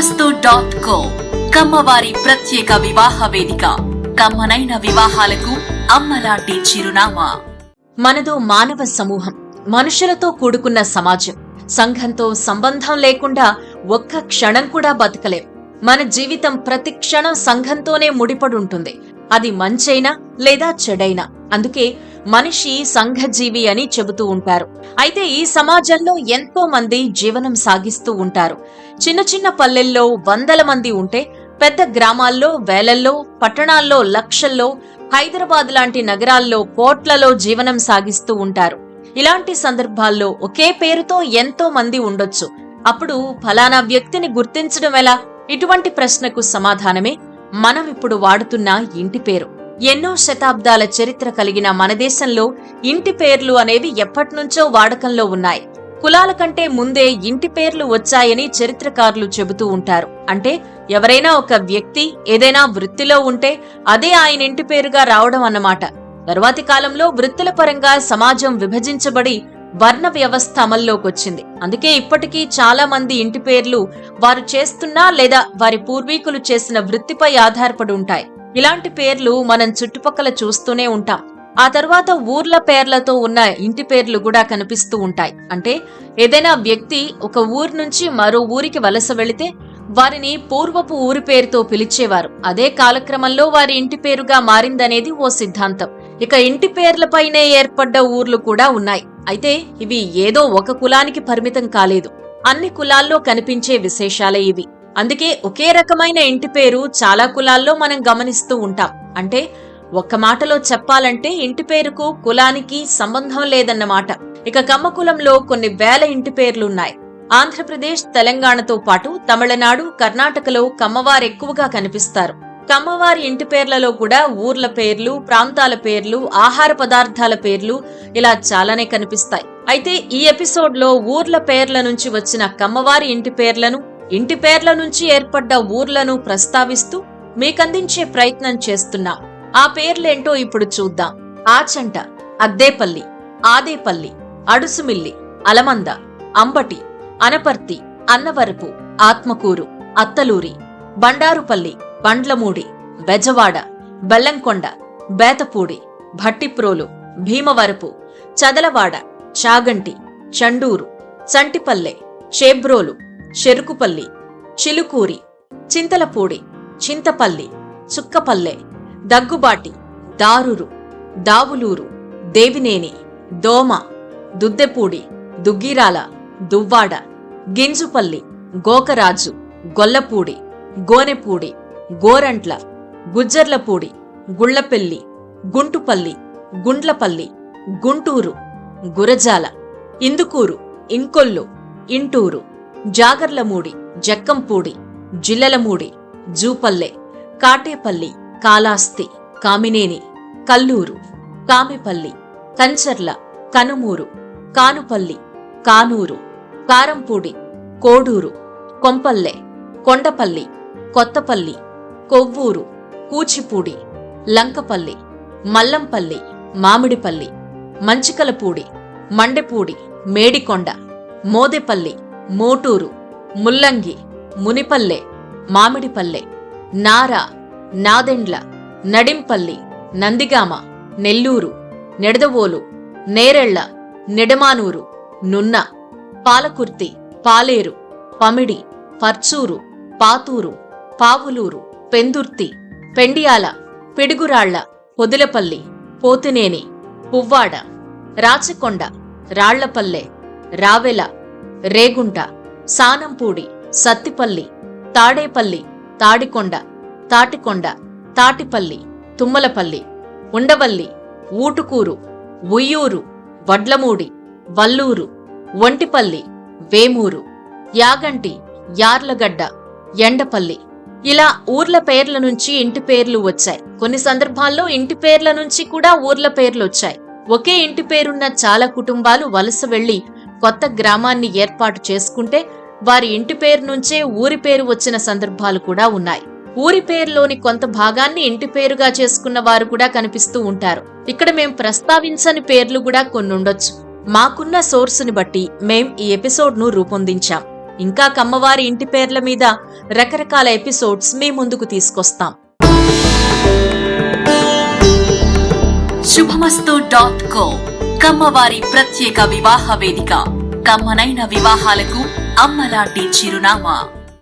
Namastu.co కమ్మవారి ప్రత్యేక వివాహ వేదిక. కమ్మనైన వివాహాలకు అమ్మలాంటి చిరునామా. మనదో మానవ సమూహం, మనుషులతో కూడుకున్న సమాజం. సంఘంతో సంబంధం లేకుండా ఒక్క క్షణం కూడా బతకలేం. మన జీవితం ప్రతి క్షణం సంఘంతోనే ముడిపడుంటుంది. అది మంచైనా లేదా చెడైనా. అందుకే మనిషి సంఘజీవి అని చెబుతూ ఉంటారు. అయితే ఈ సమాజంలో ఎంతో మంది జీవనం సాగిస్తూ ఉంటారు. చిన్న చిన్న పల్లెల్లో వందల మంది ఉంటే, పెద్ద గ్రామాల్లో వేలల్లో, పట్టణాల్లో లక్షల్లో, హైదరాబాద్ లాంటి నగరాల్లో కోట్లలో జీవనం సాగిస్తూ ఉంటారు. ఇలాంటి సందర్భాల్లో ఒకే పేరుతో ఎంతో మంది ఉండొచ్చు. అప్పుడు ఫలానా వ్యక్తిని గుర్తించడం ఎలా? ఇటువంటి ప్రశ్నకు సమాధానమే మనం ఇప్పుడు వాడుతున్న ఇంటి పేరు. ఎన్నో శతాబ్దాల చరిత్ర కలిగిన మన దేశంలో ఇంటి పేర్లు అనేవి ఎప్పటినుంచో వాడకంలో ఉన్నాయి. కులాల కంటే ముందే ఇంటి పేర్లు వచ్చాయని చరిత్రకారులు చెబుతూ ఉంటారు. అంటే ఎవరైనా ఒక వ్యక్తి ఏదైనా వృత్తిలో ఉంటే అదే ఆయన ఇంటి పేరుగా రావడం అన్నమాట. తరువాతి కాలంలో వృత్తుల పరంగా సమాజం విభజించబడి వర్ణ వ్యవస్థ అమల్లోకొచ్చింది. అందుకే ఇప్పటికీ చాలా మంది ఇంటి పేర్లు వారు చేస్తున్న లేదా వారి పూర్వీకులు చేసిన వృత్తిపై ఆధారపడి ఉంటాయి. ఇలాంటి పేర్లు మనం చుట్టుపక్కల చూస్తూనే ఉంటాం. ఆ తర్వాత ఊర్ల పేర్లతో ఉన్న ఇంటి పేర్లు కూడా కనిపిస్తూ ఉంటాయి. అంటే ఏదైనా వ్యక్తి ఒక ఊరు నుంచి మరో ఊరికి వలస వెళితే వారిని పూర్వపు ఊరి పేరుతో పిలిచేవారు. అదే కాలక్రమంలో వారి ఇంటి పేరుగా మారిందనేది ఓ సిద్ధాంతం. ఇక ఇంటి పేర్లపైనే ఏర్పడ్డ ఊర్లు కూడా ఉన్నాయి. అయితే ఇవి ఏదో ఒక కులానికి పరిమితం కాలేదు. అన్ని కులాల్లో కనిపించే విశేషాలే ఇవి. అందుకే ఒకే రకమైన ఇంటి పేరు చాలా కులాల్లో మనం గమనిస్తూ ఉంటాం. అంటే ఒక్క మాటలో చెప్పాలంటే ఇంటి పేరుకు కులానికి సంబంధం లేదన్నమాట. ఇక కమ్మ కులంలో కొన్ని వేల ఇంటి పేర్లున్నాయి. ఆంధ్రప్రదేశ్, తెలంగాణతో పాటు తమిళనాడు, కర్ణాటకలో కమ్మవారు ఎక్కువగా కనిపిస్తారు. కమ్మవారి ఇంటి పేర్లలో కూడా ఊర్ల పేర్లు, ప్రాంతాల పేర్లు, ఆహార పదార్థాల పేర్లు ఇలా చాలానే కనిపిస్తాయి. అయితే ఈ ఎపిసోడ్ లో ఊర్ల పేర్ల నుంచి వచ్చిన కమ్మవారి ఇంటి పేర్లను, ఇంటి పేర్ల నుంచి ఏర్పడ్డ ఊర్లను ప్రస్తావిస్తూ మీకందించే ప్రయత్నం చేస్తున్నాం. ఆ పేర్లేంటో ఇప్పుడు చూద్దాం. ఆచంట, అద్దేపల్లి, ఆదేపల్లి, అడుసుమిల్లి, అలమంద, అంబటి, అనపర్తి, అన్నవరపు, ఆత్మకూరు, అత్తలూరి, బండారుపల్లి, బండ్లమూడి, బెజవాడ, బెల్లంకొండ, బేతపూడి, భట్టిప్రోలు, భీమవరపు, చదలవాడ, చాగంటి, చండూరు, చంటిపల్లె, చేబ్రోలు, చెరుకుపల్లి, చిలుకూరి, చింతలపూడి, చింతపల్లి, చుక్కపల్లె, దగ్గుబాటి, దారూరు, దావులూరు, దేవినేని, దోమ, దుద్దెపూడి, దుగ్గిరాల, దువ్వాడ, గింజుపల్లి, గోకరాజు, గొల్లపూడి, గోనెపూడి, గోరంట్ల, గుజ్జర్లపూడి, గుళ్లపెల్లి, గుంటుపల్లి, గుండ్లపల్లి, గుంటూరు, గురజాల, ఇందుకూరు, ఇంకొల్లు, ఇంటూరు, జాగర్లమూడి, జక్కంపూడి, జిల్లలమూడి, జూపల్లె, కాటేపల్లి, కాలాస్తి, కామినేని, కల్లూరు, కామిపల్లి, కంచర్ల, కనుమూరు, కానుపల్లి, కానూరు, కారంపూడి, కోడూరు, కొంపల్లె, కొండపల్లి, కొత్తపల్లి, కొవ్వూరు, కూచిపూడి, లంకపల్లి, మల్లంపల్లి, మామిడిపల్లి, మంచికలపూడి, మండెపూడి, మేడికొండ, మోదెపల్లి, మోటూరు, ముల్లంగి, మునిపల్లె, మామిడిపల్లె, నారా, నాదెండ్ల, నడింపల్లి, నందిగామ, నెల్లూరు, నెడదవోలు, నేరెళ్ల, నిడమానూరు, నున్న, పాలకుర్తి, పాలేరు, పమిడి, పర్చూరు, పాతూరు, పావులూరు, పెందుర్తి, పెండియాల, పిడుగురాళ్ల, పొదిలపల్లి, పోతినేని, పువ్వాడ, రాచకొండ, రాళ్లపల్లె, రావెల, రేగుంట, సానంపూడి, సత్తిపల్లి, తాడేపల్లి, తాడికొండ, తాటికొండ, తాటిపల్లి, తుమ్మలపల్లి, ఉండవల్లి, ఊటుకూరు, ఉయ్యూరు, వడ్లమూడి, వల్లూరు, ఒంటిపల్లి, వేమూరు, యాగంటి, యార్లగడ్డ, ఎండపల్లి. ఇలా ఊర్ల పేర్ల నుంచి ఇంటి పేర్లు వచ్చాయి. కొన్ని సందర్భాల్లో ఇంటి పేర్ల నుంచి కూడా ఊర్ల పేర్లు వచ్చాయి. ఒకే ఇంటి పేరున్న చాలా కుటుంబాలు వలస వెళ్లి కొత్త గ్రామాన్ని ఏర్పాటు చేసుకుంటే వారి ఇంటి పేరు నుంచే ఊరి పేరు వచ్చిన సందర్భాలు కూడా ఉన్నాయి. ఊరి పేరులోని కొంత భాగాన్ని ఇంటి పేరుగా చేసుకున్న వారు కూడా కనిపిస్తూ ఉంటారు. ఇక్కడ మేం ప్రస్తావించని పేర్లు కూడా కొన్ని ఉండొచ్చు. మాకున్న సోర్సుని బట్టి మేం ఈ ఎపిసోడ్ ను రూపొందించాం. ఇంకా కమ్మవారి ఇంటి పేర్ల మీద రకరకాల ఎపిసోడ్స్ మీ ముందుకు తీసుకొస్తాం. శుభమస్తు.co కమ్మవారి ప్రత్యేక వివాహ వేదిక. కమ్మనైన వివాహాలకు అమ్మలాంటి చిరునామా.